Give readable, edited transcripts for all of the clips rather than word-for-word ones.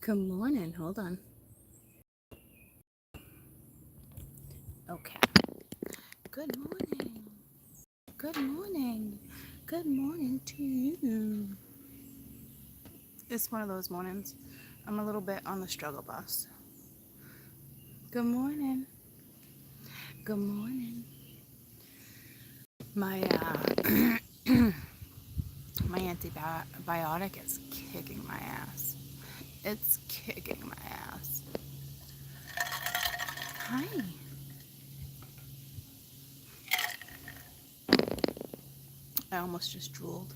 Good morning. Hold on. Okay. Good morning. Good morning. Good morning to you. It's one of those mornings. I'm a little bit on the struggle bus. Good morning. Good morning. My my antibiotic is kicking my ass. It's kicking my ass. Hi. I almost just drooled.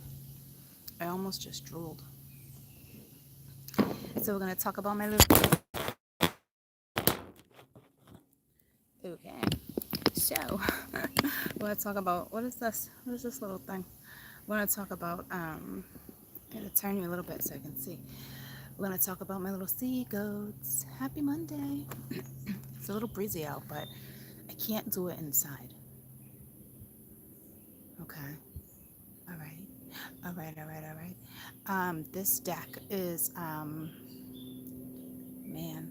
So we're gonna talk about my little. Okay. So we're gonna talk about what is this? What is this little thing? We're gonna talk about I'm gonna turn you a little bit so I can see. We're gonna talk about my little sea goats. Happy Monday. It's a little breezy out, but I can't do it inside. Okay. All right. All right. All right. All right. This deck is man.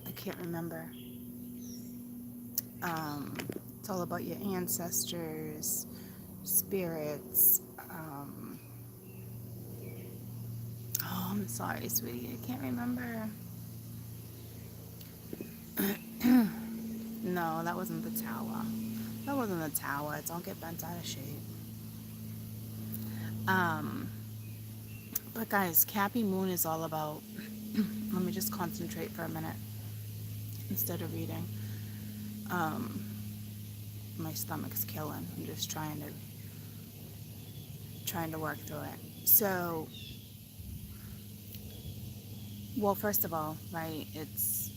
I can't remember. It's all about your ancestors, spirits. Oh, I'm sorry, sweetie. I can't remember. No, that wasn't the tower. That wasn't the tower. Don't get bent out of shape. Um, but guys, Cappy Moon is all about. Let me just concentrate for a minute instead of reading. My stomach's killing. I'm just trying to work through it. So, well, first of all, right? It's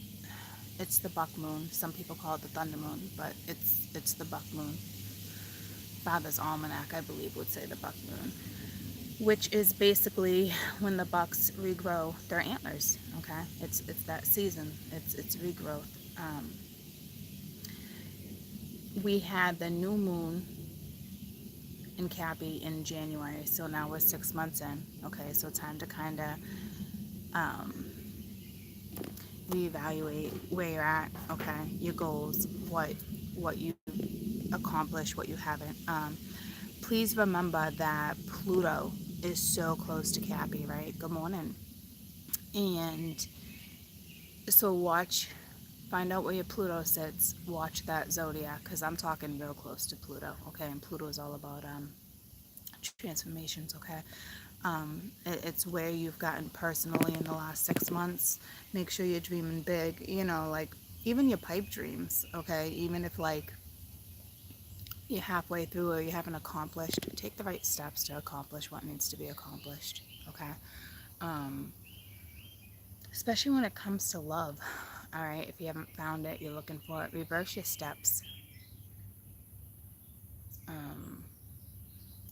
the buck moon. Some people call it the thunder moon, but it's the buck moon. Father's almanac, I believe, would say the buck moon, which is basically when the bucks regrow their antlers. Okay, it's that season. It's regrowth. We had the new moon in Cappy in January, so now we're 6 months in. Okay, so time to kind of reevaluate where you're at. Okay, your goals, what you accomplished, what you haven't. Please remember that Pluto is so close to Cappy, right? Good morning. And so find out where your Pluto sits, watch that zodiac, because I'm talking real close to Pluto, okay? And Pluto is all about transformations, okay? It's where you've gotten personally in the last 6 months. Make sure you're dreaming big, like even your pipe dreams, okay? Even if like you're halfway through or you haven't accomplished, take the right steps to accomplish what needs to be accomplished, okay? Especially when it comes to love, all right? If you haven't found it, you're looking for it, reverse your steps.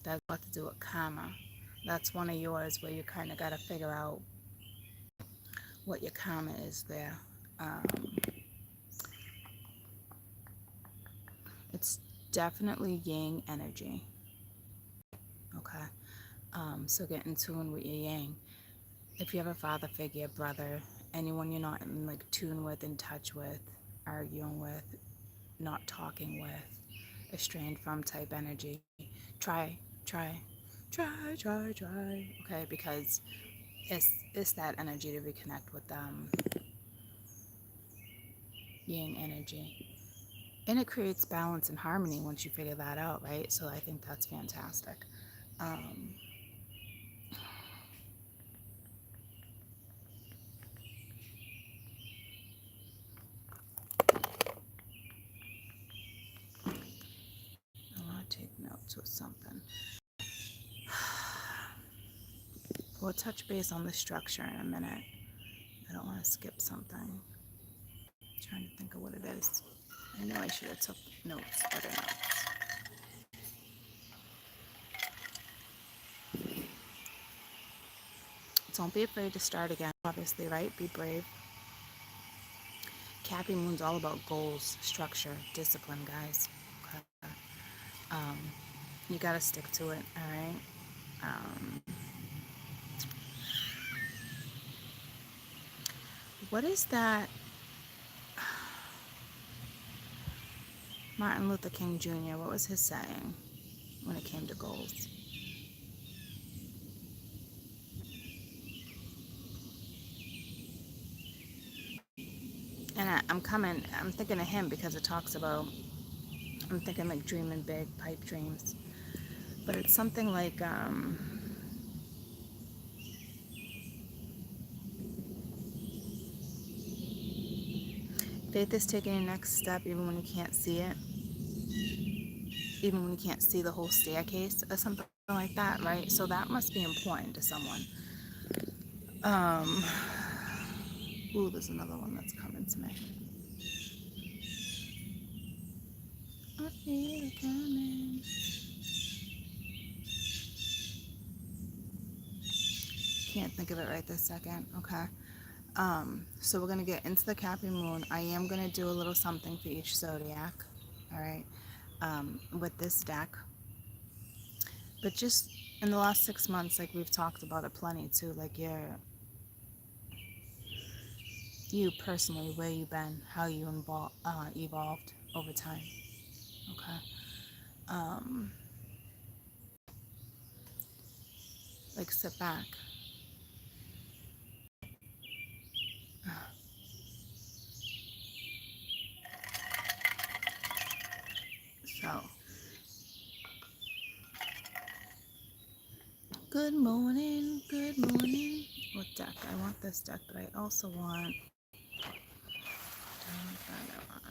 That's what to do with karma. That's one of yours where you kind of got to figure out what your karma is there. It's definitely yang energy, okay? So get in tune with your yang. If you have a father figure, brother, anyone you're not in like tune with, in touch with, arguing with, not talking with, estranged from type energy, try, okay? Because it's that energy to reconnect with yang energy. And it creates balance and harmony once you figure that out, right? So I think that's fantastic. Um, I want to take notes with something. We'll touch base on the structure in a minute. I don't want to skip something. I'm trying to think of what it is. I know I should have took notes, better notes. Don't be afraid to start again, obviously, right? Be brave. Cappy Moon's all about goals, structure, discipline, guys. Okay. You got to stick to it, all right? What is that? Martin Luther King Jr., what was his saying when it came to goals? And I'm thinking of him because it talks about, I'm thinking like dreaming big, pipe dreams. But it's something like, faith is taking your next step even when you can't see it, even when you can't see the whole staircase or something like that, right? So that must be important to someone. Um, ooh, there's another one that's coming to me. I feel it coming. Can't think of it right this second. Okay. So we're going to get into the Capri Moon. I am going to do a little something for each zodiac. All right. With this deck. But just in the last 6 months, like we've talked about it plenty too, like you personally, where you been, how you evolved over time. Okay. Um, like sit back. So, good morning, good morning. What deck? I want this deck, but I also want.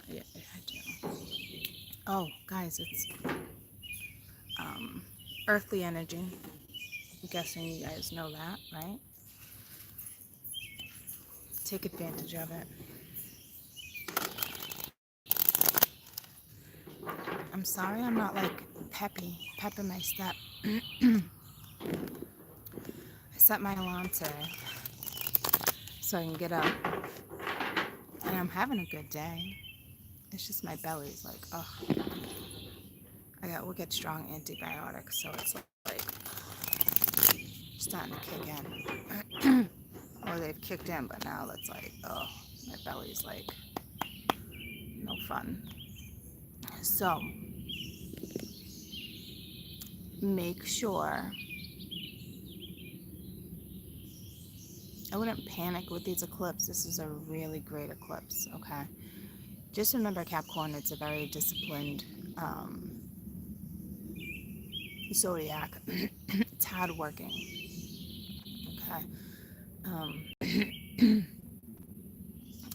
Yeah, I do. Oh, guys, it's earthly energy. I'm guessing you guys know that, right? Take advantage of it. I'm sorry I'm not like pep in my step. I set my alarm today so I can get up, and I'm having a good day. It's just my belly's like, oh, I got wicked strong antibiotics, so it's like starting to kick in. Or they've kicked in, but now it's like, oh, my belly's like no fun. So make sure, I wouldn't panic with these eclipses. This is a really great eclipse, okay? Just remember, Capricorn, it's a very disciplined zodiac. It's hardworking, okay? Um,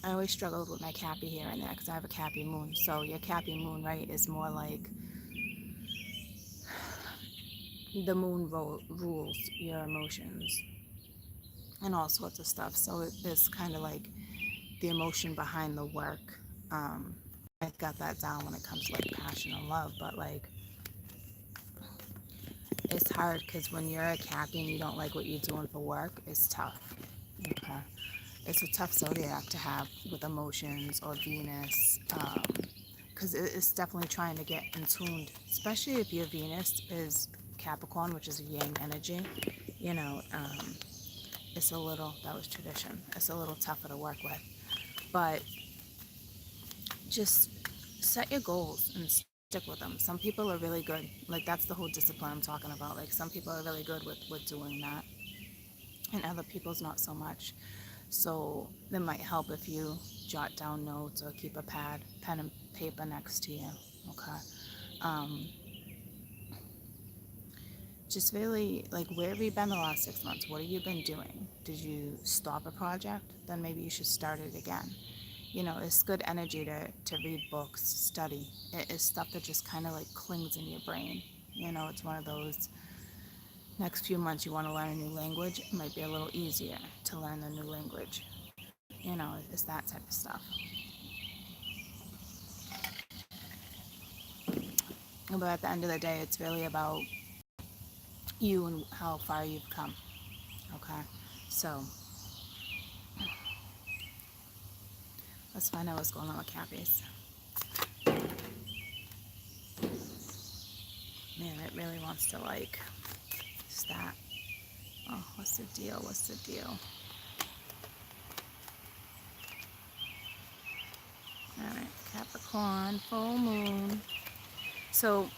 I always struggled with my Cappy here and there because I have a Cappy moon. So your Cappy moon, right, is more like the moon rules your emotions and all sorts of stuff. So it's kind of like the emotion behind the work. I got that down when it comes to like passion and love, but like it's hard because when you're a Cappy and you don't like what you're doing for work, it's tough. Okay. It's a tough zodiac to have with emotions or Venus, because it's definitely trying to get in tuned, especially if your Venus is Capricorn, which is a yang energy. You know, it's a little, that was tradition, it's a little tougher to work with. But just set your goals and stick with them. Some people are really good, like that's the whole discipline I'm talking about. Like some people are really good with doing that, and other people's not so much. So it might help if you jot down notes or keep a pen and paper next to you. Okay. Um, just really, like, where have you been the last 6 months? What have you been doing? Did you stop a project? Then maybe you should start it again. You know, it's good energy to read books, study. It is stuff that just kind of like clings in your brain. You know, it's one of those, next few months you want to learn a new language, it might be a little easier to learn the new language. You know, it's that type of stuff. But at the end of the day, it's really about you and how far you've come. Okay? So let's find out what's going on with Cappies. it really wants to like start. Oh, what's the deal? What's the deal? All right, Capricorn, full moon. So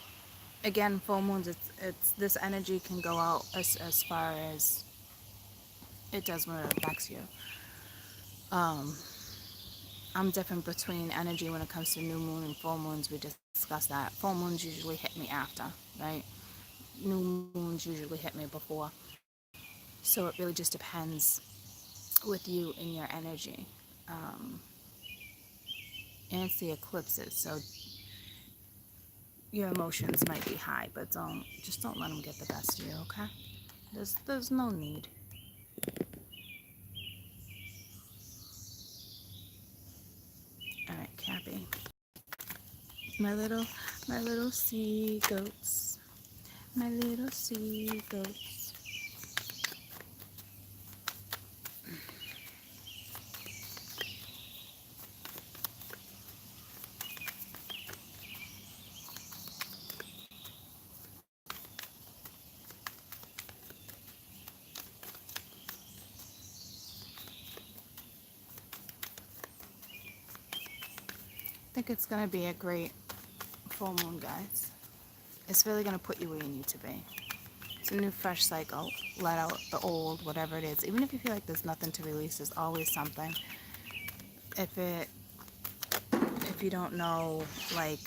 again, full moons, it's this energy can go out as far as it does when it affects you. I'm different between energy when it comes to new moon and full moons. We discussed that. Full moons usually hit me after, right? New moons usually hit me before. So it really just depends with you and your energy. And it's the eclipses, so your emotions might be high, but don't let them get the best of you, okay? There's no need. All right, Cappy. My little sea goats. My little sea goats. I think it's going to be a great full moon, guys. It's really going to put you where you need to be. It's a new fresh cycle. Let out the old, whatever it is. Even if you feel like there's nothing to release, there's always something. If you don't know, like,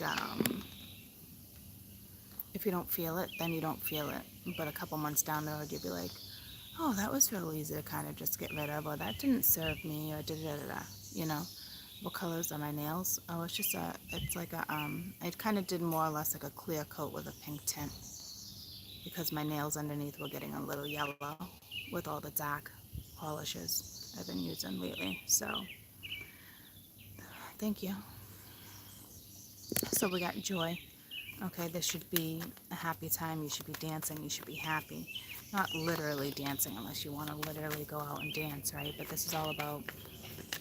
if you don't feel it, then you don't feel it. But a couple months down the road, you'll be like, oh, that was really easy to kind of just get rid of, or that didn't serve me, or da-da-da-da, you know? What colors are my nails? Oh, it's like a, I kind of did more or less like a clear coat with a pink tint, because my nails underneath were getting a little yellow with all the dark polishes I've been using lately. So, thank you. So we got joy. Okay, this should be a happy time. You should be dancing. You should be happy. Not literally dancing unless you want to literally go out and dance, right? But this is all about,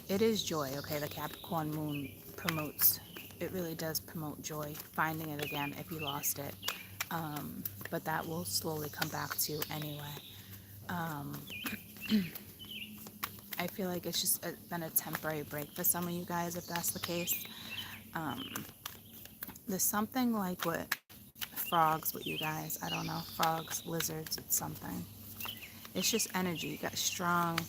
it is joy, okay? The Capricorn moon promotes, it really does promote joy. Finding it again if you lost it. But that will slowly come back to you anyway. I feel like it's just been a temporary break for some of you guys, if that's the case. There's something like with frogs with you guys. I don't know. Frogs, lizards, it's something. It's just energy. You got strong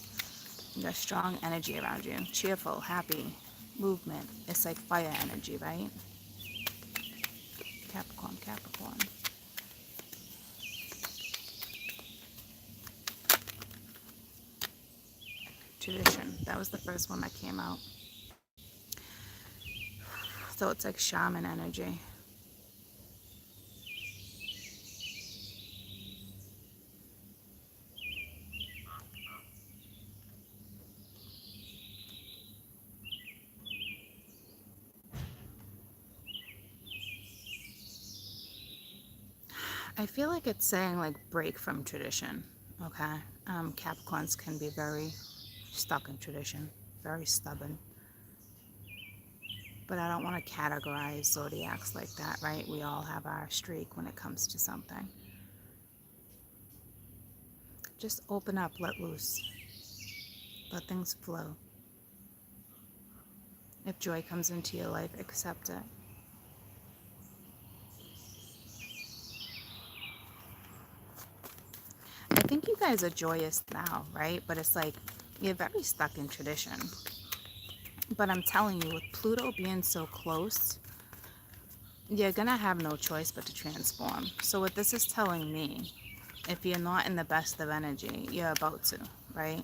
energy around you. Cheerful, happy, movement. It's like fire energy, right? Capricorn, Capricorn. Tradition. That was the first one that came out. So it's like shaman energy. I feel like it's saying like break from tradition, okay? Capricorns can be very stuck in tradition, very stubborn. But I don't want to categorize zodiacs like that, right? We all have our streak when it comes to something. Just open up, let loose, let things flow. If joy comes into your life, accept it. I think you guys are joyous now, right? But it's like you're very stuck in tradition. But I'm telling you, with Pluto being so close, you're going to have no choice but to transform. So what this is telling me, if you're not in the best of energy, you're about to, right?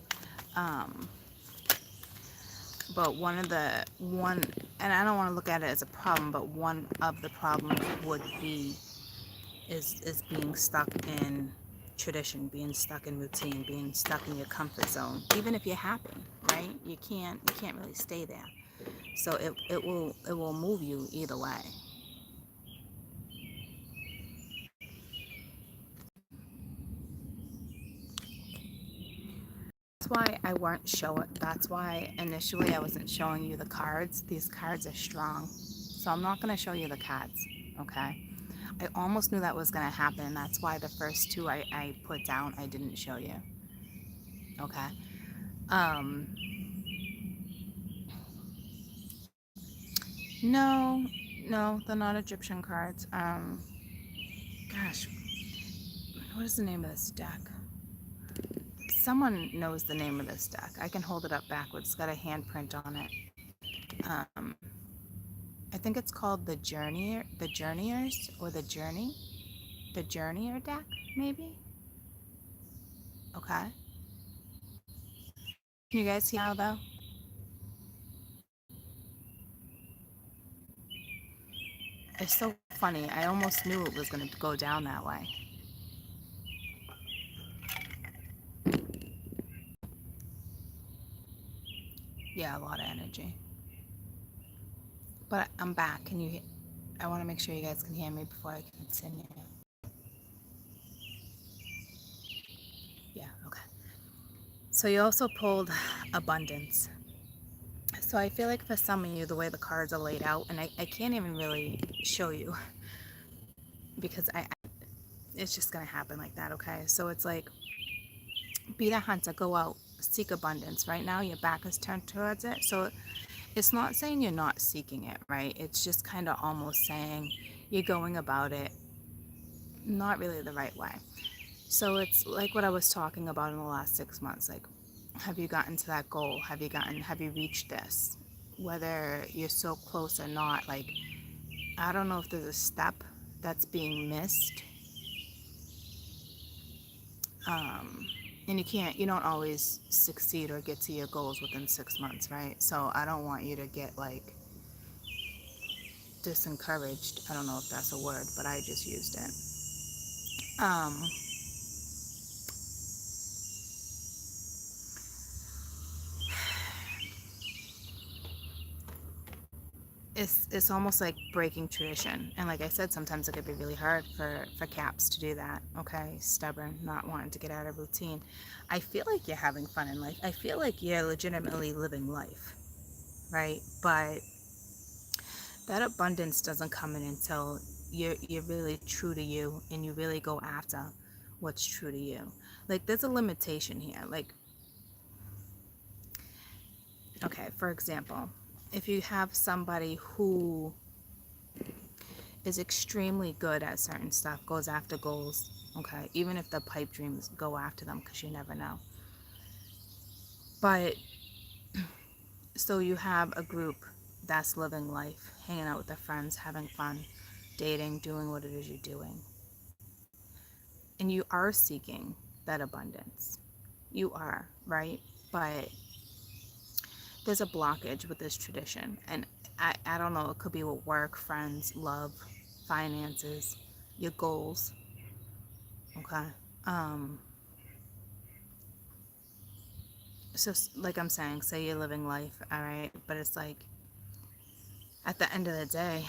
But and I don't want to look at it as a problem, but one of the problems would be is being stuck in tradition, being stuck in routine, being stuck in your comfort zone. Even if you're happy, right? You can't really stay there. So it will move you either way. That's why I weren't showing. That's why initially I wasn't showing you the cards. These cards are strong, so I'm not going to show you the cards, okay? I almost knew that was going to happen. That's why the first two I put down, I didn't show you. Okay. Um, no, no, they're not Egyptian cards. Gosh, what is the name of this deck? Someone knows the name of this deck. I can hold it up backwards. It's got a handprint on it. Um, I think it's called the Journeyers, or the Journeyer deck, maybe. Okay. Can you guys see now though? It's so funny. I almost knew it was going to go down that way. Yeah, a lot of energy. But I'm back. Can you? I want to make sure you guys can hear me before I continue. Yeah. Okay. So you also pulled abundance. So I feel like for some of you, the way the cards are laid out, and I can't even really show you because it's just going to happen like that. Okay. So it's like, be the hunter, go out, seek abundance. Right now, your back is turned towards it. So it's not saying you're not seeking it, right? It's just kind of almost saying you're going about it not really the right way. So it's like what I was talking about in the last 6 months. Like, have you gotten to that goal? Have you reached this? Whether you're so close or not, like, I don't know if there's a step that's being missed. And you don't always succeed or get to your goals within 6 months, right? So I don't want you to get like disencouraged. I don't know if that's a word, but I just used it. Um, it's almost like breaking tradition, and like I said, sometimes it could be really hard for caps to do that. Okay, stubborn, not wanting to get out of routine. I feel like you're having fun in life. I feel like you're legitimately living life, right? But that abundance doesn't come in until you're really true to you and you really go after what's true to you. Like, there's a limitation here. Like, okay, for example, if you have somebody who is extremely good at certain stuff, goes after goals, okay, even if the pipe dreams, go after them, because you never know. But so you have a group that's living life, hanging out with their friends, having fun, dating, doing what it is you're doing, and you are seeking that abundance. You are, right? But there's a blockage with this tradition, and I don't know, it could be with work, friends, love, finances, your goals. Okay. um so like I'm saying, say you're living life, all right, but it's like at the end of the day,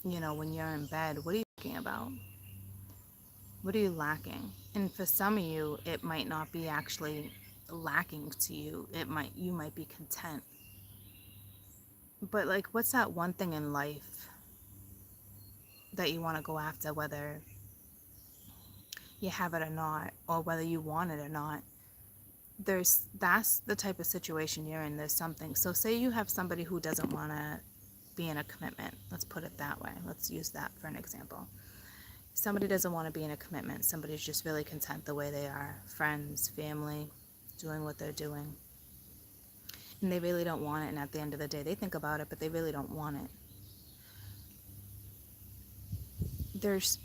when you're in bed, what are you thinking about? What are you lacking? And for some of you, it might not be actually lacking to you. You might be content. But like, what's that one thing in life that you want to go after, whether you have it or not, or whether you want it or not? That's the type of situation you're in. There's something. So say you have somebody who doesn't want to be in a commitment. Let's put it that way. Let's use that for an example. Somebody doesn't want to be in a commitment. Somebody's just really content the way they are. Friends, family, doing what they're doing. And they really don't want it. And at the end of the day, they think about it, but they really don't want it. There's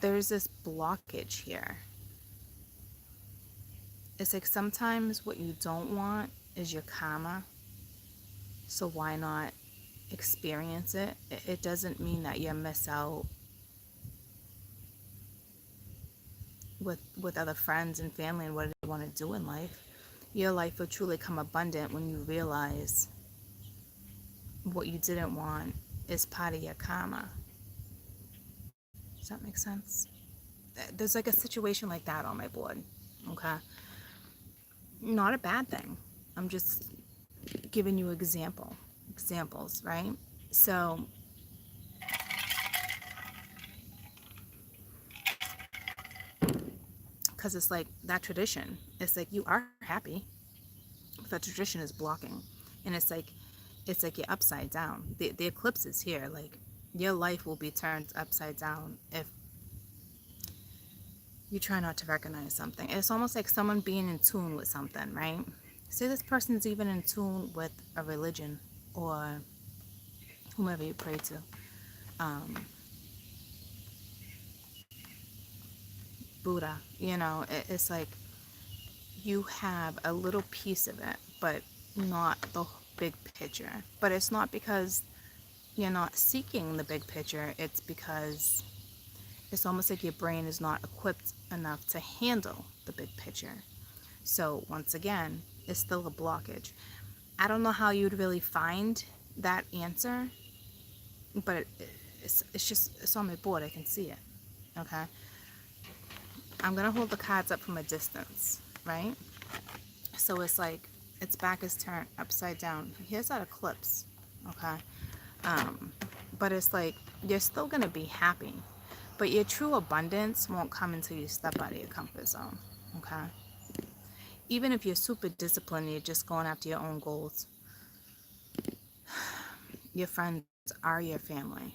this blockage here. It's like sometimes what you don't want is your karma. So why not experience it? It doesn't mean that you miss out with other friends and family and what you want to do in life. Your life will truly come abundant when you realize what you didn't want is part of your karma. Does that make sense? There's like a situation like that on my board. Okay. Not a bad thing. I'm just giving you examples, right? So because it's like that tradition. It's like you are happy, but the tradition is blocking. And it's like you're upside down. The eclipse is here. Like your life will be turned upside down if you try not to recognize something. It's almost like someone being in tune with something, right? Say this person's even in tune with a religion or whomever you pray to. Um, Buddha, it's like you have a little piece of it, but not the big picture. But it's not because you're not seeking the big picture, it's because it's almost like your brain is not equipped enough to handle the big picture. So once again, it's still a blockage. I don't know how you'd really find that answer, but it's on my board. I can see it. Okay. I'm going to hold the cards up from a distance, right? So it's like its back is turned upside down. Here's that eclipse. Okay. But it's like you're still going to be happy, but your true abundance won't come until you step out of your comfort zone. Okay. Even if you're super disciplined and you're just going after your own goals, your friends are your family.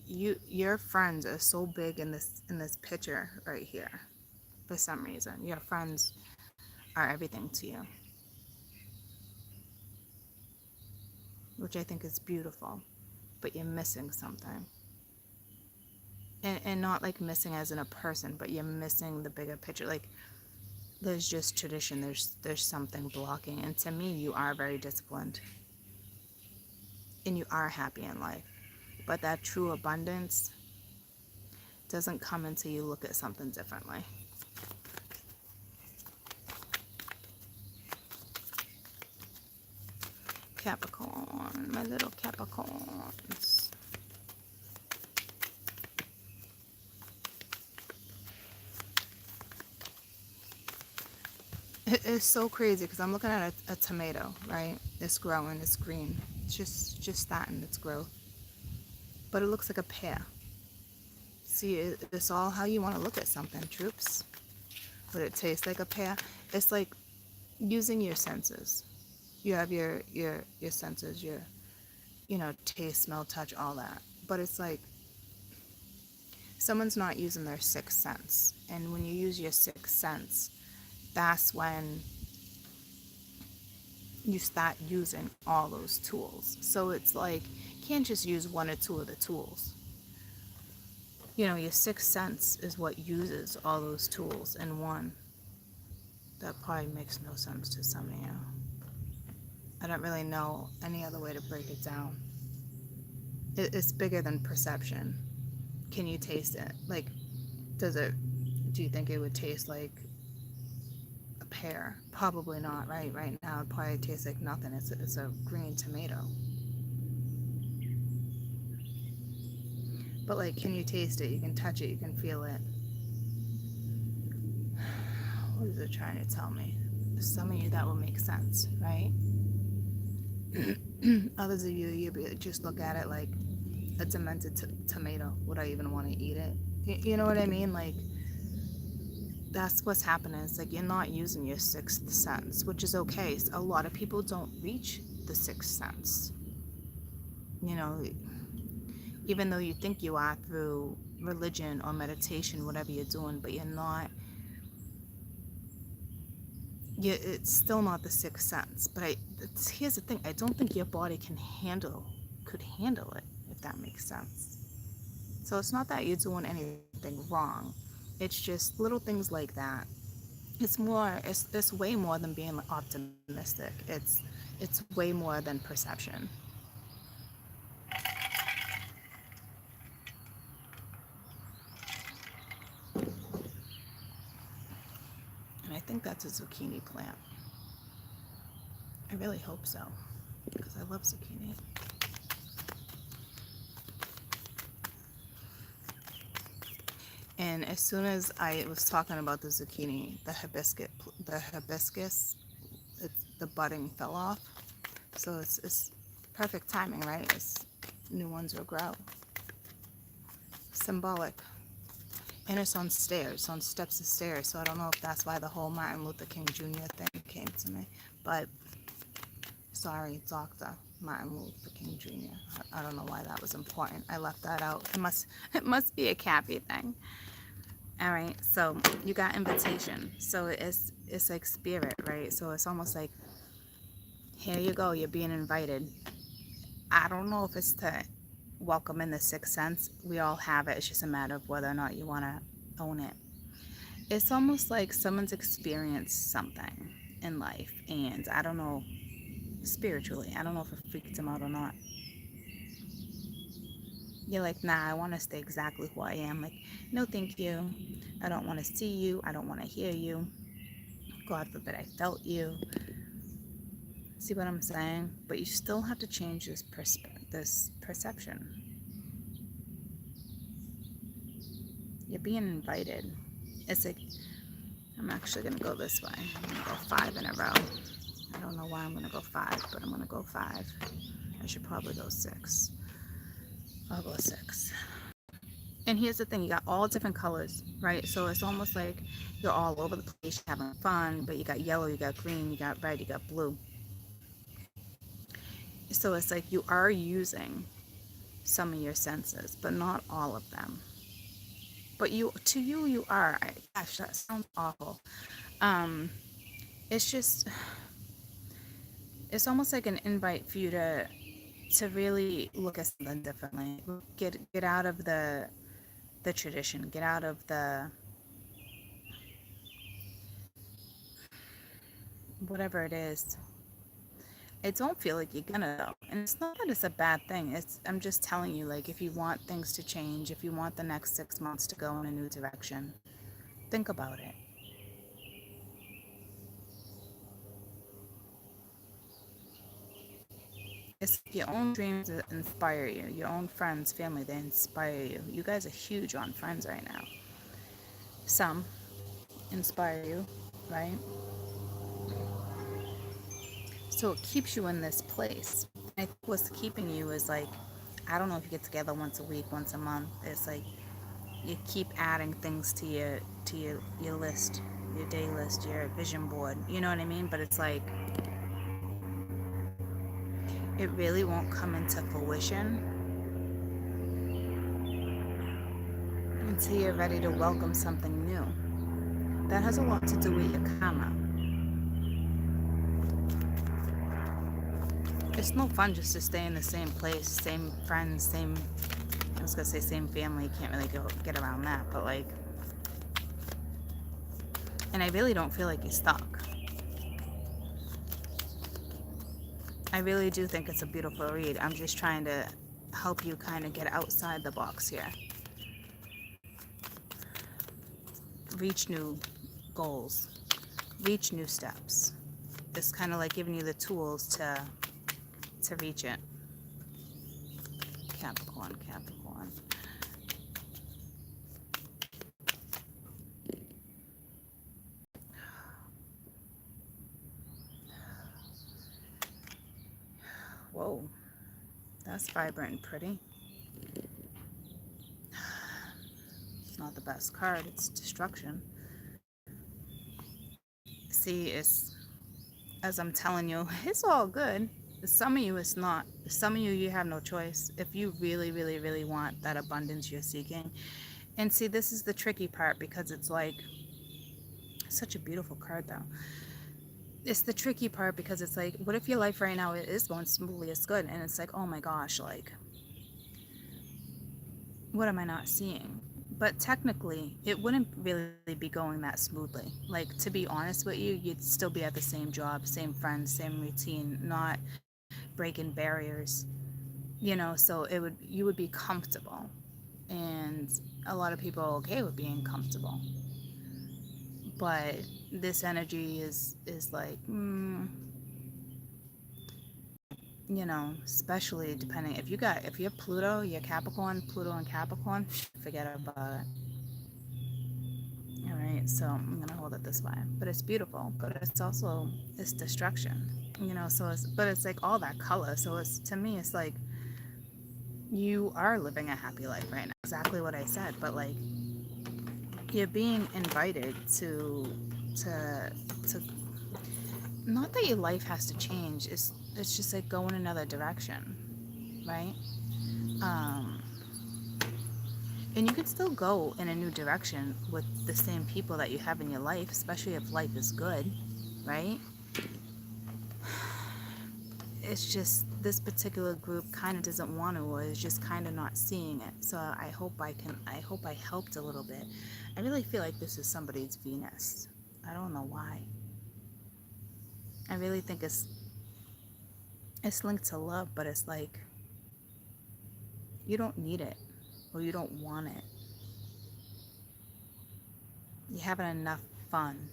Your friends are so big in this picture right here. For some reason, your friends are everything to you, which I think is beautiful. But you're missing something, and not like missing as in a person, but you're missing the bigger picture. Like there's just tradition. There's something blocking, and to me, you are very disciplined, and you are happy in life. But that true abundance doesn't come until you look at something differently. Capricorn, my little Capricorns. It's so crazy because I'm looking at a tomato, right? It's growing, it's green. It's just starting its growth. But it looks like a pear. See, it's all how you want to look at something, troops. Would it taste like a pear? It's like using your senses. You have your senses, your taste, smell, touch, all that. But it's like someone's not using their sixth sense. And when you use your sixth sense, that's when you start using all those tools. So it's like you can't just use one or two of the tools. Your sixth sense is what uses all those tools in one. That probably makes no sense to some of you. I don't really know any other way to break it down. It's bigger than perception. Can you taste it? Like, do you think it would taste like a pear? Probably not, right? Right now, it probably tastes like nothing. It's a green tomato. But, like, can you taste it? You can touch it. You can feel it. What is it trying to tell me? Some of you, that will make sense, right? Others of you just look at it like a demented tomato. Would I even want to eat it? You know what I mean? Like, that's what's happening. It's like you're not using your sixth sense, which is okay. A lot of people don't reach the sixth sense. Even though you think you are through religion or meditation, whatever you're doing, but you're not. It's still not the sixth sense. But here's the thing. I don't think your body could handle it, if that makes sense. So it's not that you're doing anything wrong. It's just little things like that. It's way more than being optimistic. It's way more than perception. And I think that's a zucchini plant. I really hope so, because I love zucchini. And as soon as I was talking about the zucchini, the hibiscus, the budding fell off. So it's perfect timing, right? New ones will grow. Symbolic. And it's on stairs, on steps of stairs. So I don't know if that's why the whole Martin Luther King Jr. thing came to me. But sorry, Dr. Martin Luther King Jr. I don't know why that was important. I left that out. It must be a Cappy thing. All right, so you got invitation. So it's like spirit, right? So it's almost like, here you go, you're being invited. I don't know if it's to welcome in the sixth sense. We all have it. It's just a matter of whether or not you want to own it. It's almost like someone's experienced something in life, and I don't know, spiritually, I don't know if it freaked them out or not. You're like, nah, I want to stay exactly who I am. Like, no, thank you. I don't want to see you. I don't want to hear you. God forbid I felt you. See what I'm saying? But you still have to change this perception. You're being invited. It's like, I'm actually going to go this way. I'm going to go 5 in a row. I don't know why I'm going to go 5, but I'm going to go 5. I should probably go 6. I'll go 6. And here's the thing, you got all different colors, right? So it's almost like you're all over the place, you're having fun, but you got yellow, you got green, you got red, you got blue. So it's like you are using some of your senses, but not all of them. But you are. Gosh, that sounds awful. It's just, it's almost like an invite for you to really look at something differently. Get out of the tradition. Get out of the whatever it is. I don't feel like you're gonna though. And it's not that it's a bad thing. I'm just telling you, like, if you want things to change, if you want the next 6 months to go in a new direction, think about it. It's your own dreams that inspire you, your own friends, family, they inspire you. You guys are huge on friends right now. Some inspire you, right? So it keeps you in this place. I think what's keeping you is like, I don't know if you get together once a week, once a month. It's like you keep adding things to your list, your day list, your vision board. You know what I mean? But it's like it really won't come into fruition until you're ready to welcome something new. That has a lot to do with your karma. It's no fun just to stay in the same place, same friends, same, I was gonna say same family. You can't really get around that, but like, and I really don't feel like you're stuck. I really do think it's a beautiful read. I'm just trying to help you kind of get outside the box here. Reach new goals. Reach new steps. It's kind of like giving you the tools to reach it. Capricorn, Capricorn. Whoa, that's vibrant and pretty. It's not the best card, it's destruction. See, it's, as I'm telling you, it's all good. Some of you, it's not. Some of you, you have no choice. If you really, really, really want that abundance you're seeking. And see, this is the tricky part, because it's like, such a beautiful card though. It's the tricky part because it's like, what if your life right now is going smoothly, it's good, and it's like, oh my gosh, like, what am I not seeing? But technically, it wouldn't really be going that smoothly. Like, to be honest with you, you'd still be at the same job, same friends, same routine, not breaking barriers, you know, so you would be comfortable. And a lot of people are okay with being comfortable. But this energy is like, you know, especially depending, if you're Pluto, you're Capricorn, Pluto and Capricorn, forget about it. All right, so I'm gonna hold it this way, but it's beautiful, but it's destruction, you know. So it's like all that color. So it's, to me, it's like you are living a happy life right now, exactly what I said. But like, you're being invited to to not that your life has to change. It's just like go in another direction, right? Um, and you can still go in a new direction with the same people that you have in your life, especially if life is good, right? It's just this particular group kind of doesn't want to, or is just kind of not seeing it. So I hope I helped a little bit. I really feel like this is somebody's Venus. I don't know why. I really think it's linked to love, but it's like you don't need it, or you don't want it. You're having enough fun.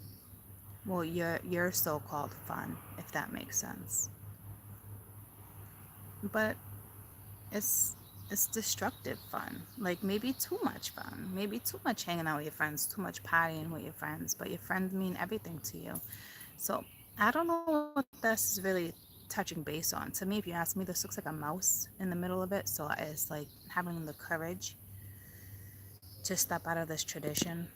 Well, your so-called fun, if that makes sense. But it's it's destructive fun. Like maybe too much fun. Maybe too much hanging out with your friends, too much partying with your friends, but your friends mean everything to you. So I don't know what this is really touching base on. To me, if you ask me, this looks like a mouse in the middle of it. So it's like having the courage to step out of this tradition,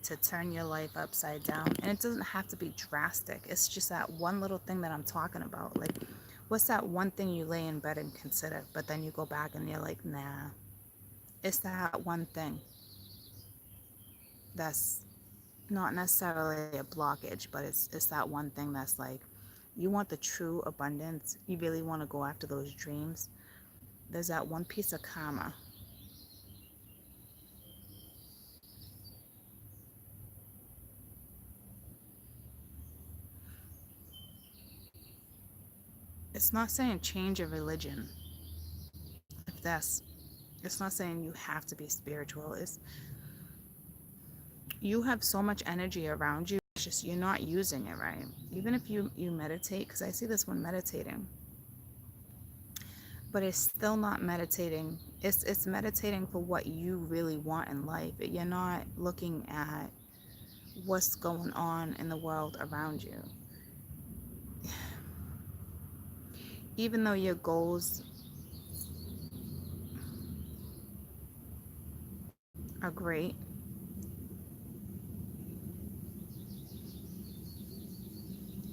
to turn your life upside down. And it doesn't have to be drastic. It's just that one little thing that I'm talking about. Like, what's that one thing you lay in bed and consider, but then you go back and you're like, nah. It's that one thing that's not necessarily a blockage, but it's that one thing that's like, you want the true abundance. You really want to go after those dreams. There's that one piece of karma. It's not saying change your religion. If that's, it's not saying you have to be spiritual. It's you have so much energy around you. It's just you're not using it right. Even if you meditate, because I see this one meditating, but it's still not meditating. It's meditating for what you really want in life. You're not looking at what's going on in the world around you. Even though your goals are great,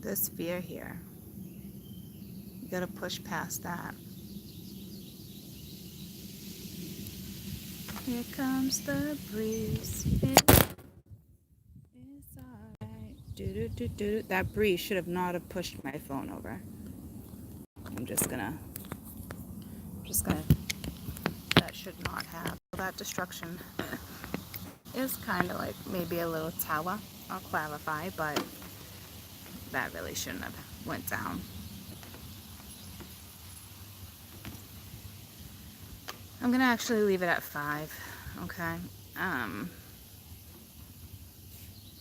there's fear here. You gotta push past that. Here comes the breeze. It's alright. Do. That breeze should have not have pushed my phone over. I'm just gonna, that should not have. That destruction is kind of like maybe a little tower. I'll clarify, but that really shouldn't have went down. I'm gonna actually leave it at 5. Okay. Um.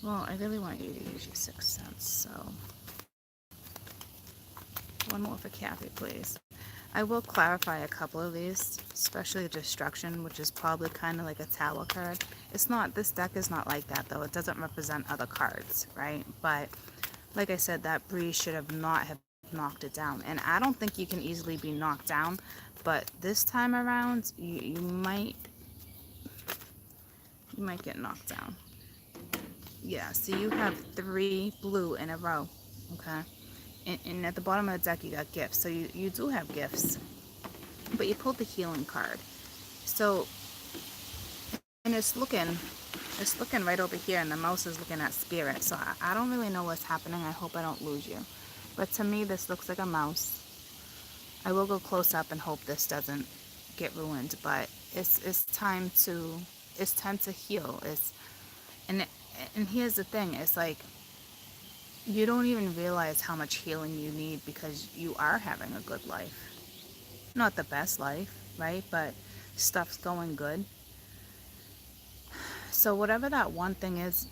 Well, I really want you to use your 6th sense, so one more for Kathy, please. I will clarify a couple of these, especially destruction, which is probably kind of like a tower card. It's not, this deck is not like that though. It doesn't represent other cards, right? But like I said, that breeze should have not have knocked it down. And I don't think you can easily be knocked down, but this time around, you might get knocked down. Yeah, so you have 3 blue in a row, okay? And at the bottom of the deck, you got gifts. So you do have gifts. But you pulled the healing card. So, and it's looking right over here, and the mouse is looking at spirit. So I don't really know what's happening. I hope I don't lose you. But to me, this looks like a mouse. I will go close up and hope this doesn't get ruined. But it's time to heal. And and here's the thing. It's like you don't even realize how much healing you need because you are having a good life. Not the best life, right? But stuff's going good. So whatever that one thing is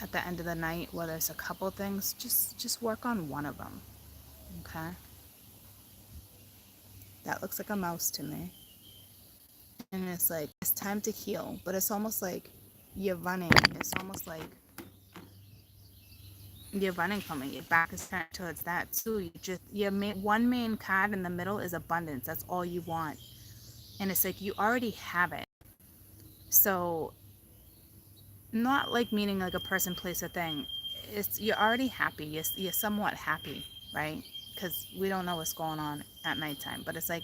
at the end of the night, whether it's a couple things, just work on one of them. Okay? That looks like a mouse to me. And it's like it's time to heal, but it's almost like you're running. It's almost like you're running from it. Your back is turned towards that too. One main card in the middle is abundance. That's all you want. And it's like you already have it. So not like meaning like a person, place, or thing. It's, you're already happy. You're somewhat happy, right? Because we don't know what's going on at nighttime, but it's like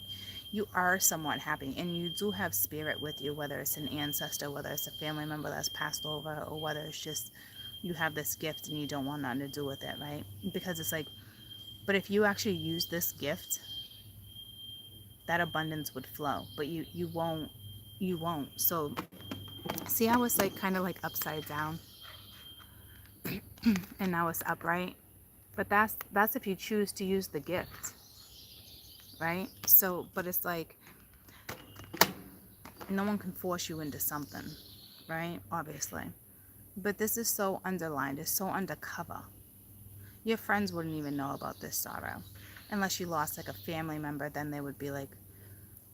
you are somewhat happy, and you do have spirit with you, whether it's an ancestor, whether it's a family member that's passed over, or whether it's just you have this gift and you don't want nothing to do with it, right? Because it's like, but if you actually use this gift, that abundance would flow, but you won't. So see how it's like kind of like upside down, and now it's upright, but that's if you choose to use the gift, right? So, but it's like no one can force you into something, right? Obviously, but this is so underlined, it's so undercover. Your friends wouldn't even know about this sorrow unless you lost like a family member. Then they would be like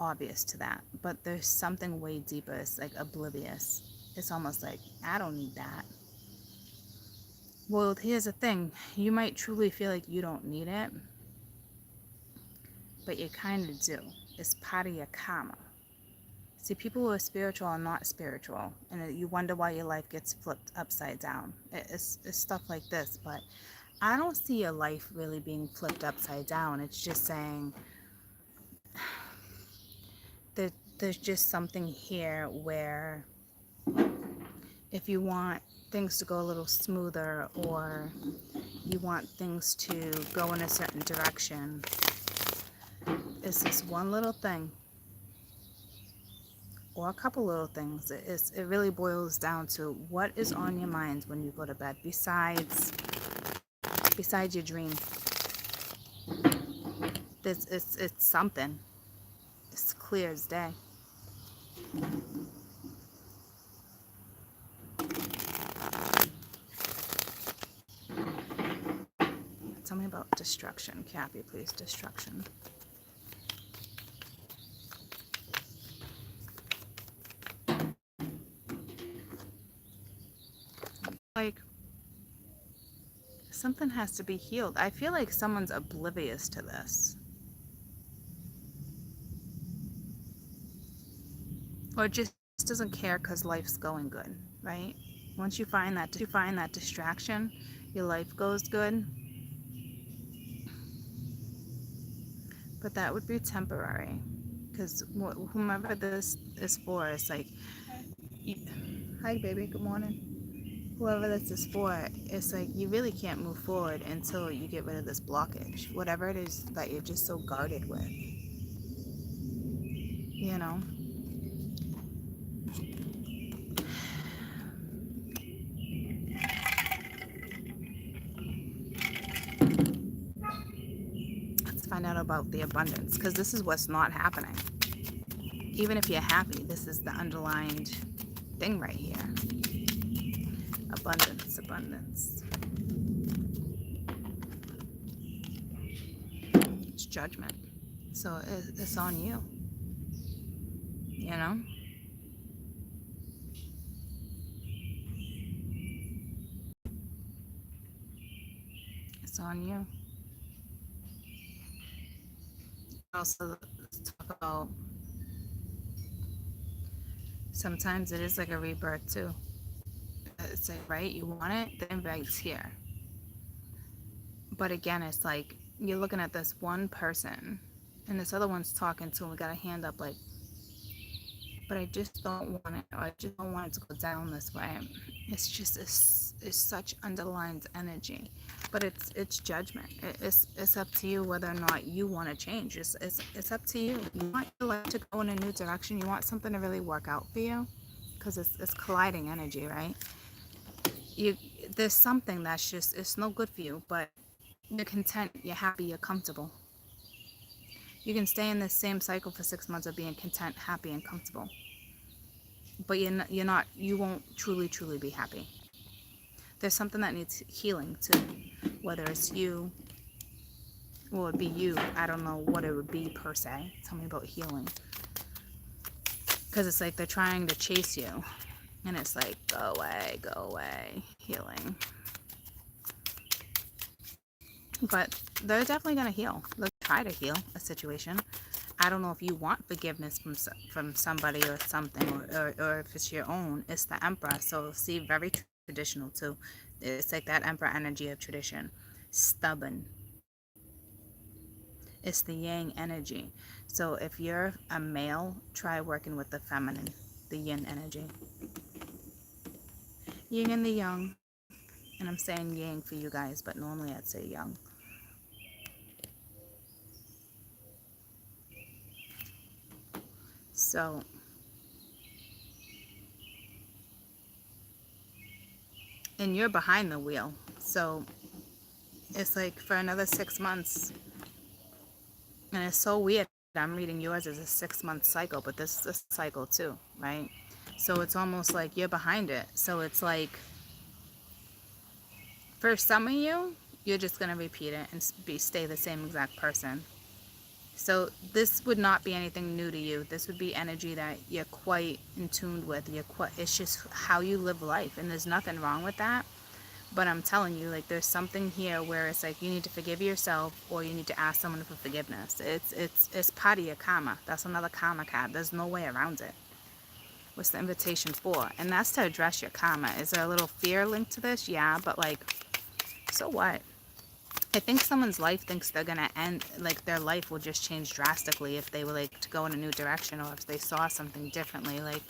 obvious to that, but there's something way deeper. It's like oblivious. It's almost like, I don't need that. Well, here's the thing, you might truly feel like you don't need it, but you kind of do. It's part of your karma. See, people who are spiritual are not spiritual, and you wonder why your life gets flipped upside down. It's stuff like this, but I don't see your life really being flipped upside down. It's just saying that there's just something here where if you want things to go a little smoother, or you want things to go in a certain direction, it's this one little thing or a couple little things. It really boils down to what is on your mind when you go to bed, besides your dream. It's something. It's clear as day. Tell me about destruction, Cappy, please. Destruction. Like, something has to be healed. I feel like someone's oblivious to this. Or just doesn't care because life's going good, right? Once you find that distraction, your life goes good. But that would be temporary. Because whomever this is for, it's like, hi baby, good morning. Whoever this is for, it's like you really can't move forward until you get rid of this blockage. Whatever it is that you're just so guarded with. You know? Let's find out about the abundance, because this is what's not happening. Even if you're happy, this is the underlined thing right here. Abundance, abundance. It's judgment. So it's on you. You know? It's on you. Also, let's talk about, sometimes it is like a rebirth too. It's like, right, you want it, the invite's here. But again, it's like you're looking at this one person and this other one's talking to him. We got a hand up like, but I just don't want it, or I just don't want it to go down this way. It's just it's such underlined energy, but it's judgment. It's up to you whether or not you want to change. It's up to you. You want your life to go in a new direction. You want something to really work out for you, because it's colliding energy, right? There's something that's just, it's no good for you, but you're content, you're happy, you're comfortable. You can stay in this same cycle for 6 months of being content, happy, and comfortable, but you won't truly be happy. There's something that needs healing too, whether it's you, well, it'd be you. I don't know what it would be per se. Tell me about healing, because it's like they're trying to chase you, and it's like, go away, healing. But they're definitely going to heal. They'll try to heal a situation. I don't know if you want forgiveness from somebody or something, or if it's your own. It's the Emperor. So see, very traditional too. It's like that Emperor energy of tradition. Stubborn. It's the yang energy. So if you're a male, try working with the feminine, the yin energy. Yin and the yang. And I'm saying yang for you guys, but normally I'd say yang. So and you're behind the wheel. So it's like for another 6 months. And it's so weird. I'm reading yours as a 6-month cycle, but this is a cycle too, right? So it's almost like you're behind it. So it's like for some of you, you're just going to repeat it and stay the same exact person. So this would not be anything new to you. This would be energy that you're quite in tune with. It's just how you live life, and there's nothing wrong with that. But I'm telling you, like, there's something here where it's like you need to forgive yourself, or you need to ask someone for forgiveness. It's part of your karma. That's another karma card. There's no way around it. What's the invitation for? And that's to address your karma. Is there a little fear linked to this? Yeah, but like, so what? I think someone's life thinks they're gonna end, like their life will just change drastically if they were like to go in a new direction, or if they saw something differently. Like,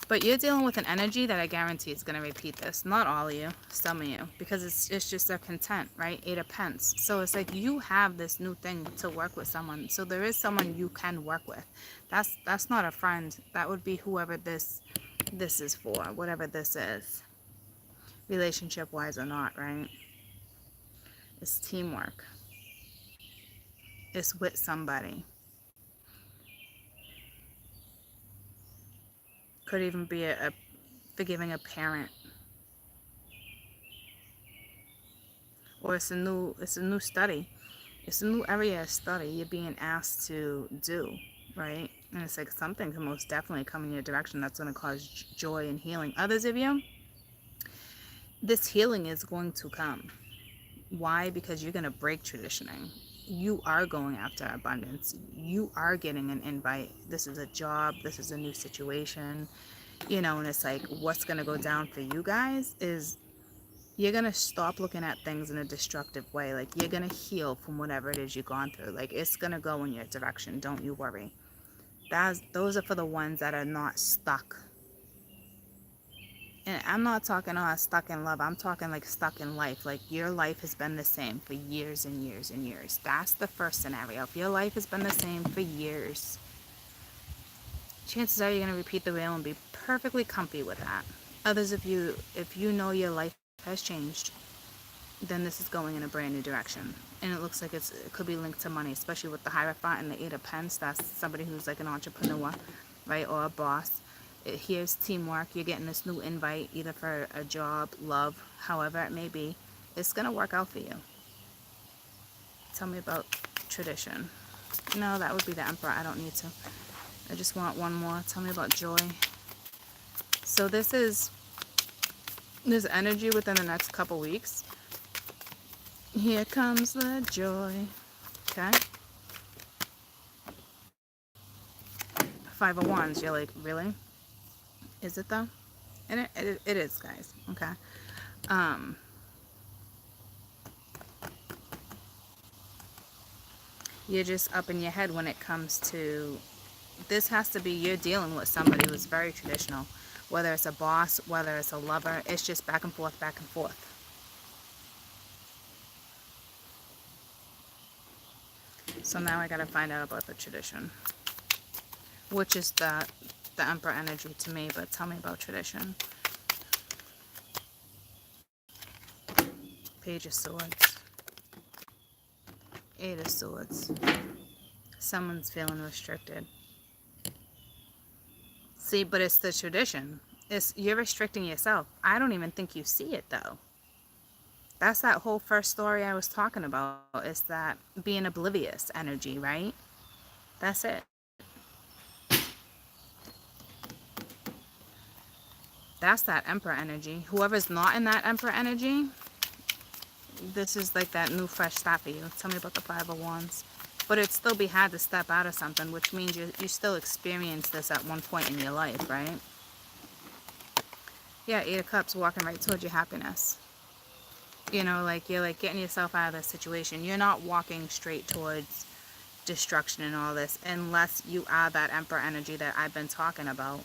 but you're dealing with an energy that I guarantee is going to repeat this. Not all of you, some of you, because it's just their content, right? 8 of Pence. So it's like you have this new thing to work with someone. So there is someone you can work with. That's not a friend. That would be whoever this is for, whatever this is, relationship wise or not, right? It's teamwork. It's with somebody. Could even be a forgiving a parent. Or it's a new study. It's a new area of study you're being asked to do, right? And it's like something can most definitely come in your direction that's going to cause joy and healing. Others of you, this healing is going to come. Why? Because you're going to break traditioning. You are going after abundance. You are getting an invite. This is a job. This is a new situation. And it's like what's going to go down for you guys is you're going to stop looking at things in a destructive way. Like, you're going to heal from whatever it is you've gone through. Like, it's going to go in your direction. Don't you worry. Those are for the ones that are not stuck. And I'm not talking stuck in love. I'm talking like stuck in life. Like, your life has been the same for years and years and years. That's the first scenario. If your life has been the same for years, chances are you're going to repeat the wheel and be perfectly comfy with that. Others of you, if you know your life has changed, then this is going in a brand new direction. And it looks like it could be linked to money, especially with the Hierophant and the 8 of Pence. That's somebody who's like an entrepreneur, right? Or a boss. Here's teamwork. You're getting this new invite, either for a job, love, however it may be. It's going to work out for you. Tell me about tradition. No, that would be the Emperor. I don't need to. I just want one more. Tell me about joy. So there's energy within the next couple weeks. Here comes the joy. Okay. 5 of Wands. You're like, really? Is it though? And it is, guys. Okay. You're just up in your head when it comes to this. Has to be you're dealing with somebody who's very traditional, whether it's a boss, whether it's a lover. It's just back and forth, back and forth. So now I gotta find out about the tradition, which is the Emperor energy to me. But tell me about tradition. Page of Swords. 8 of Swords. Someone's feeling restricted. See, but it's the tradition. You're restricting yourself. I don't even think you see it though. That's that whole first story I was talking about. It's that being oblivious energy, right? That's it. That's that Emperor energy. Whoever's not in that Emperor energy, this is like that new fresh start for you. Tell me about the 5 of Wands. But it'd still be hard to step out of something, which means you still experienced this at one point in your life, right? Yeah, 8 of Cups, walking right towards your happiness. You know, like, you're like getting yourself out of this situation. You're not walking straight towards destruction and all this, unless you are that Emperor energy that I've been talking about.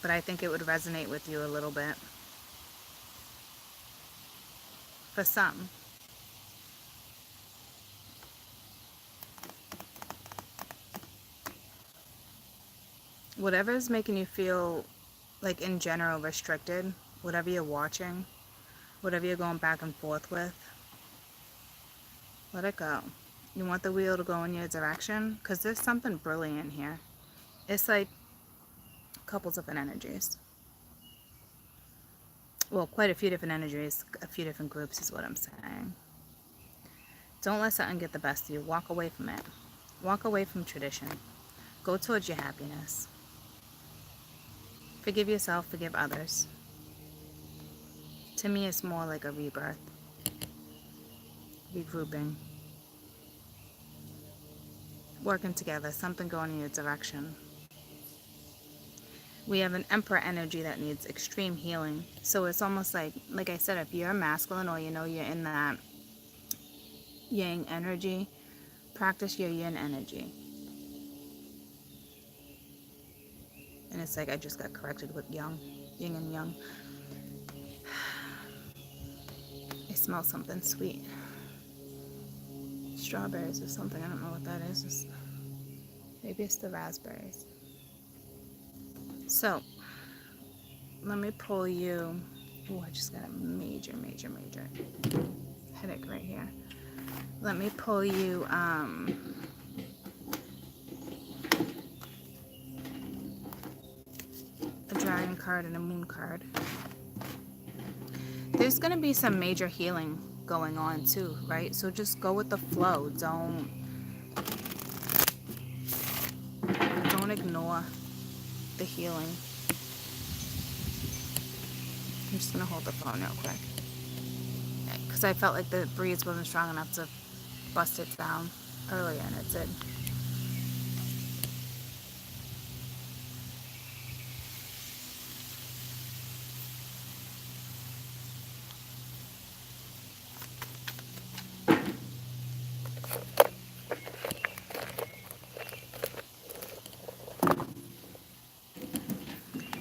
But I think it would resonate with you a little bit. For some. Whatever's making you feel, like, in general, restricted, whatever you're watching, whatever you're going back and forth with, let it go. You want the wheel to go in your direction, because there's something brilliant here. It's like a couple different energies. Well, quite a few different energies, a few different groups is what I'm saying. Don't let something get the best of you. Walk away from it. Walk away from tradition. Go towards your happiness. Forgive yourself, forgive others. To me, it's more like a rebirth. Regrouping. Working together, something going in your direction. We have an Emperor energy that needs extreme healing. So it's almost like I said, if you're masculine or you know you're in that yang energy, practice your yin energy. And it's like I just got corrected with yin and yang. I smell something sweet. Strawberries or something. I don't know what that is. Maybe it's the raspberries. So, let me pull you. Oh, I just got a major headache right here. Let me pull you a dragon card and a moon card. There's going to be some major healing going on too, right? So just go with the flow. Don't ignore the healing. I'm just going to hold the phone real quick, because I felt like the breeze wasn't strong enough to bust it down earlier, and it did.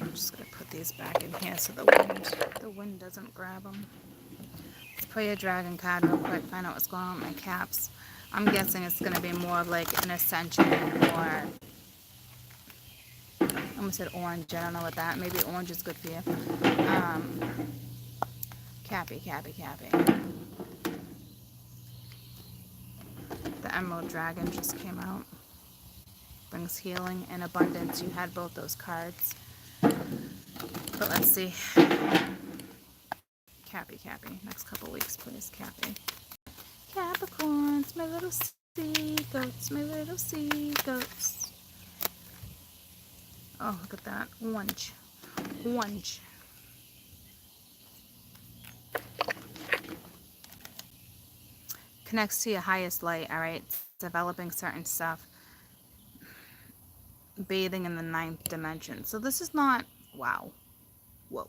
I'm just going to put these back in here so the wind doesn't grab them. Let's play a dragon card real quick, find out what's going on with my caps. I'm guessing it's going to be more of like an ascension, or I almost said orange. I don't know what that. Maybe orange is good for you. Cappy. The Emerald Dragon just came out. Brings healing and abundance. You had both those cards. But let's see. Cappy. Next couple weeks, please, Cappy. Capricorns, my little sea goats, my little sea goats. Oh, look at that. Orange. Connects to your highest light, alright? Developing certain stuff. Bathing in the 9th dimension. So this is not... Wow. Whoa.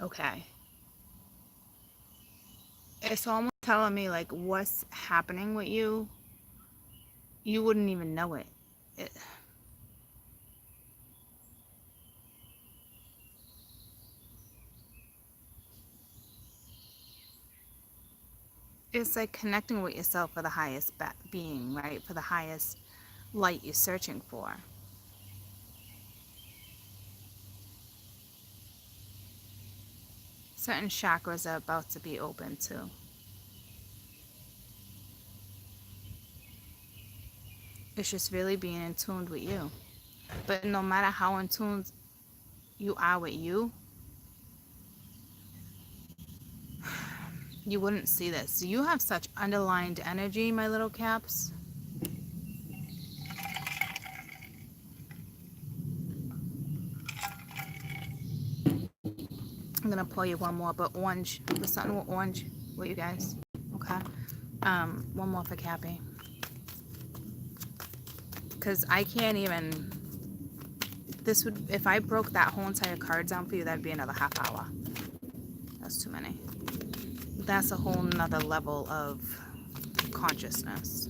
Okay. It's almost telling me, like, what's happening with you, you wouldn't even know it. It's like connecting with yourself for the highest being, right? For the highest light you're searching for. Certain chakras are about to be open too. It's just really being in tune with you. But no matter how in tune you are with you, you wouldn't see this. You have such underlined energy, my little caps. I'm gonna pull you one more, but orange. There's something with orange with you guys. Okay. One more for Cappy. Because I can't even. This would, if I broke that whole entire card down for you, that'd be another half hour. That's too many. That's a whole nother level of consciousness,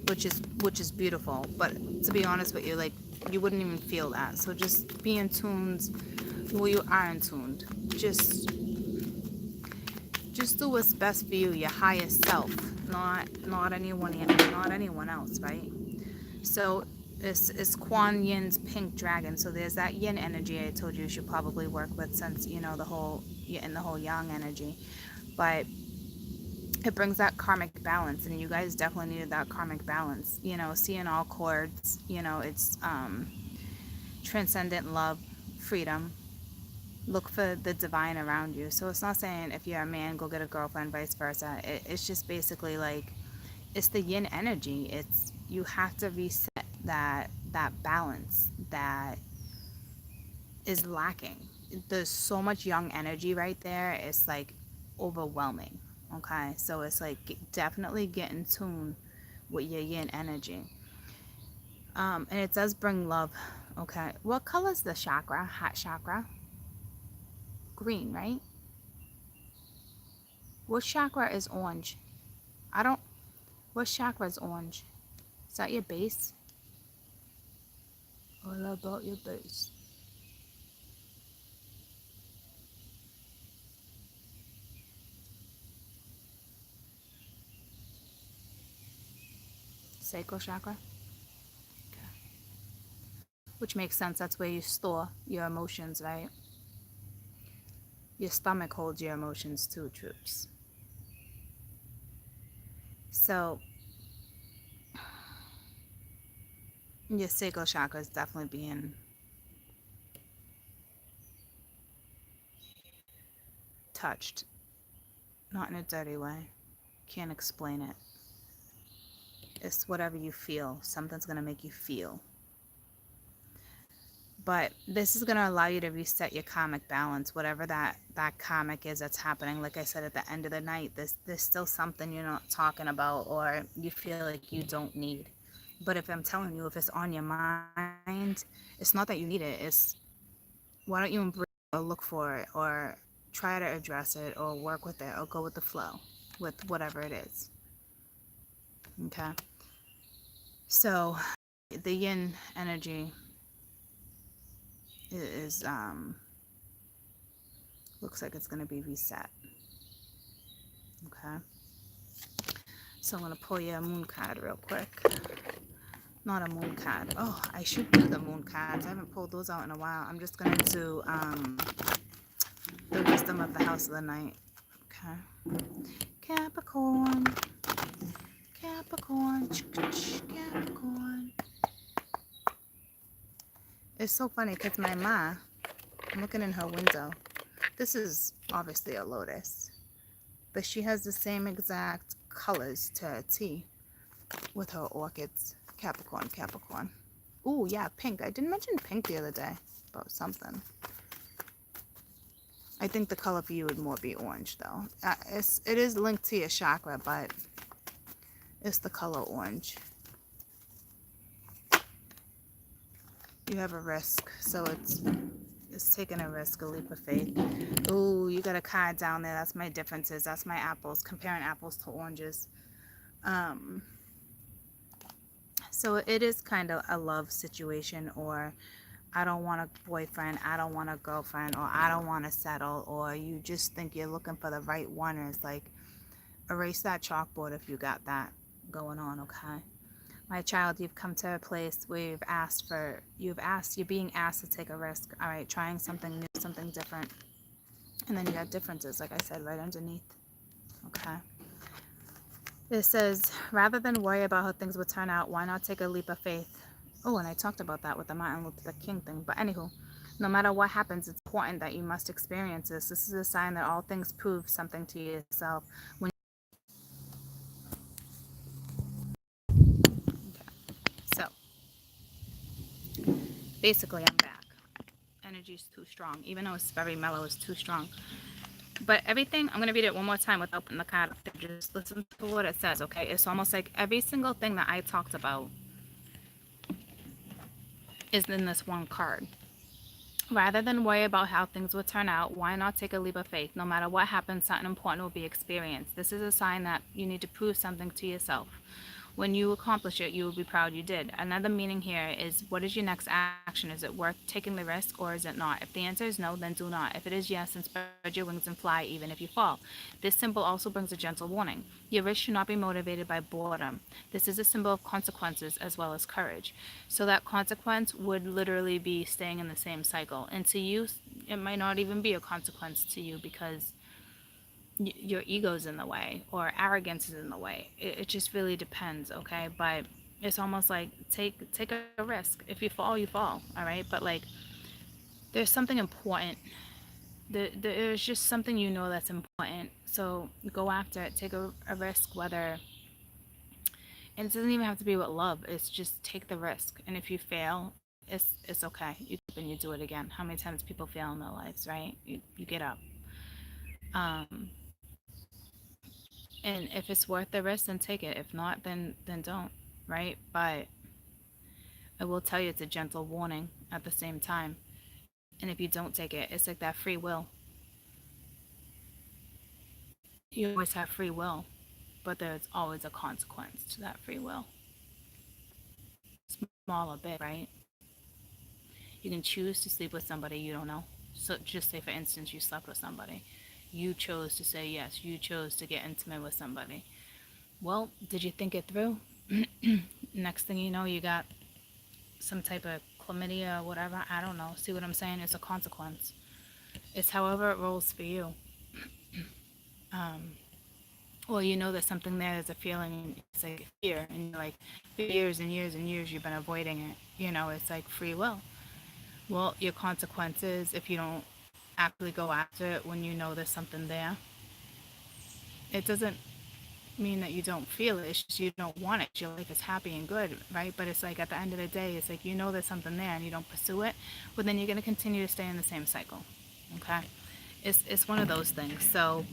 which is beautiful. But to be honest with you, like, you wouldn't even feel that. So just be in tuned. Well, you are in tuned. Just do what's best for you, your highest self, not anyone else, right? So it's Kuan Yin's pink dragon. So there's that yin energy I told you should probably work with, since you know the whole yang energy. But it brings that karmic balance, and you guys definitely needed that karmic balance. You know, seeing all chords, you know, it's transcendent love, freedom. Look for the divine around you. So it's not saying if you're a man, go get a girlfriend, vice versa. It's just basically like, it's the yin energy. It's, you have to reset that balance that is lacking. There's so much young energy right there. It's like overwhelming. Okay, so it's like definitely get in tune with your yin energy. And it does bring love. Okay, what color is the chakra? Heart chakra? Green, right? What chakra is orange? What chakra is orange? Is that your base? All about your base. Sacral chakra? Okay. Which makes sense. That's where you store your emotions, right? Your stomach holds your emotions too, troops. So your sacral chakra is definitely being touched. Not in a dirty way. Can't explain it. It's whatever you feel. Something's going to make you feel. But this is going to allow you to reset your karmic balance, whatever that karmic is that's happening. Like I said, at the end of the night, there's still something you're not talking about, or you feel like you don't need. But if I'm telling you, if it's on your mind, it's not that you need it. It's, why don't you embrace it, or look for it, or try to address it, or work with it, or go with the flow with whatever it is. Okay. So the yin energy is looks like it's going to be reset. Okay, so I'm going to pull you a moon card real quick. Not a moon card. Oh, I should do the moon cards. I haven't pulled those out in a while. I'm just going to do the wisdom of the house of the night. Okay. Capricorn, Capricorn, Capricorn. It's so funny because my ma, I'm looking in her window. This is obviously a lotus, but she has the same exact colors to a T with her orchids. Capricorn, Capricorn. Ooh, yeah, pink. I didn't mention pink the other day about something. I think the color for you would more be orange, though. It is linked to your chakra, but it's the color orange. You have a risk, so it's taking a risk, a leap of faith. Ooh, you got a card down there. That's my differences. That's my apples, comparing apples to oranges. So it is kind of a love situation, or I don't want a boyfriend, I don't want a girlfriend, or I don't want to settle, or you just think you're looking for the right one. And it's like, erase that chalkboard if you got that going on, okay? My child, you've come to a place where you're being asked to take a risk. All right, trying something new, something different. And then you got differences, like I said, right underneath. Okay. It says, rather than worry about how things would turn out, why not take a leap of faith? Oh, and I talked about that with the Martin Luther King thing. But anywho, no matter what happens, it's important that you must experience this. This is a sign that all things prove something to yourself. So, basically, I'm back. Energy energy is too strong. Even though it's very mellow, it's too strong. But everything, I'm going to read it one more time without putting the card up there. Just listen to what it says, okay? It's almost like every single thing that I talked about is in this one card. Rather than worry about how things will turn out, why not take a leap of faith? No matter what happens, something important will be experienced. This is a sign that you need to prove something to yourself. When you accomplish it, you will be proud you did. Another meaning here is, what is your next action? Is it worth taking the risk or is it not? If the answer is no, then do not. If it is yes, then spread your wings and fly even if you fall. This symbol also brings a gentle warning. Your risk should not be motivated by boredom. This is a symbol of consequences as well as courage. So that consequence would literally be staying in the same cycle. And to you, it might not even be a consequence to you because your ego's in the way or arrogance is in the way. It just really depends, okay? But it's almost like take a risk. If you fall, you fall, all right? But like, there's something important. There's just something you know that's important. So go after it. Take a risk, whether, and it doesn't even have to be with love. It's just take the risk. And if you fail, it's okay. You keep and you do it again. How many times people fail in their lives, right? You get up. Um, And if it's worth the risk, then take it. If not, then don't, right? But I will tell you it's a gentle warning at the same time. And if you don't take it, it's like that free will. You always have free will, but there's always a consequence to that free will. Small or big, right? You can choose to sleep with somebody you don't know. So just say, for instance, you slept with somebody. You chose to say yes. You chose to get intimate with somebody. Well, did you think it through? Next thing you know, you got some type of chlamydia or whatever. I don't know. See what I'm saying? It's a consequence. It's however it rolls for you. Well, you know there's something there. There's a feeling. It's like fear. And you're like, for years and years and years, you've been avoiding it. You know, it's like free will. Well, your consequence is if you don't actually go after it when you know there's something there. It doesn't mean that you don't feel it. It's just you don't want it. Your life is happy and good, right? But it's like at the end of the day, it's like you know there's something there and you don't pursue it. Well, then you're going to continue to stay in the same cycle. Okay, it's one of those things. So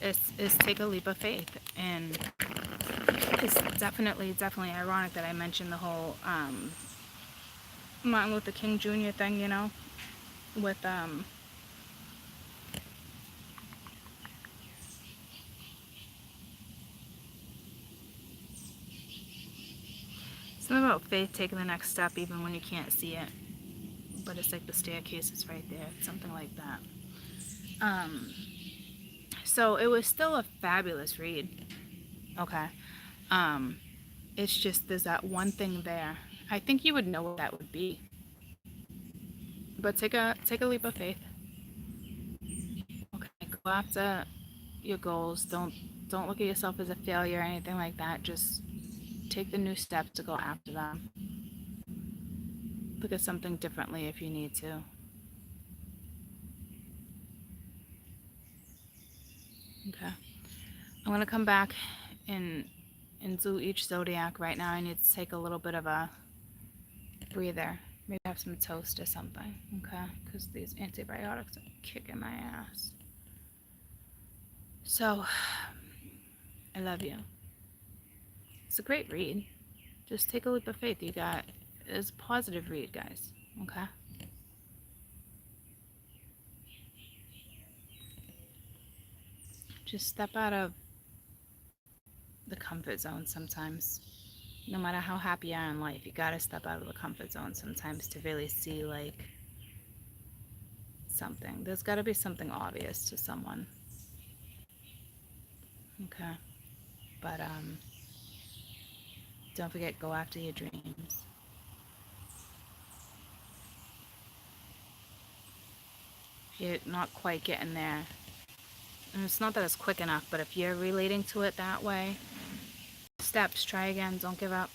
it's take a leap of faith, and it's definitely ironic that I mentioned the whole Martin Luther King Jr. thing. You know, with something about faith taking the next step even when you can't see it. But it's like the staircase is right there. Something like that. So it was still a fabulous read. Okay. It's just there's that one thing there. I think you would know what that would be. But take a leap of faith. Okay. Go after your goals. Don't look at yourself as a failure or anything like that. Just take the new steps to go after them. Look at something differently if you need to. Okay. I'm going to come back and do each zodiac. Right now I need to take a little bit of a breather. Maybe have some toast or something. Okay. Because these antibiotics are kicking my ass. So, I love you. It's a great read. Just take a leap of faith. It's a positive read, guys. Okay? Just step out of the comfort zone sometimes. No matter how happy you are in life, you gotta step out of the comfort zone sometimes to really see, like, something. There's gotta be something obvious to someone. Okay? But, don't forget, go after your dreams. If you're not quite getting there, and it's not that it's quick enough, but if you're relating to it that way, steps, try again, don't give up.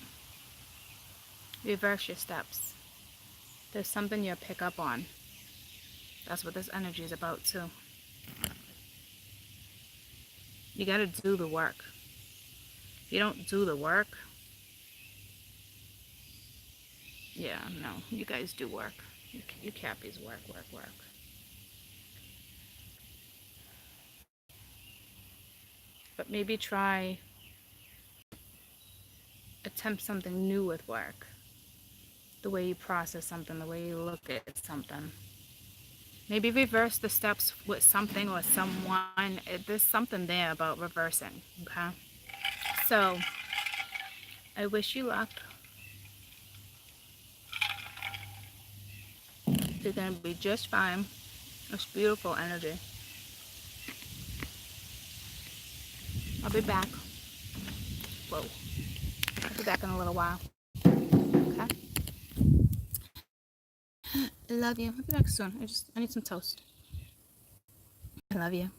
Reverse your steps. There's something you'll pick up on. That's what this energy is about too. You gotta do the work. If you don't do the work, yeah, no, you guys do work. You Cappies, work, work, work. But maybe try, attempt something new with work. The way you process something, the way you look at something. Maybe reverse the steps with something or someone. There's something there about reversing, okay? So, I wish you luck. You're going to be just fine. It's beautiful energy. I'll be back. Whoa. I'll be back in a little while. Okay? I love you. I'll be back soon. I need some toast. I love you.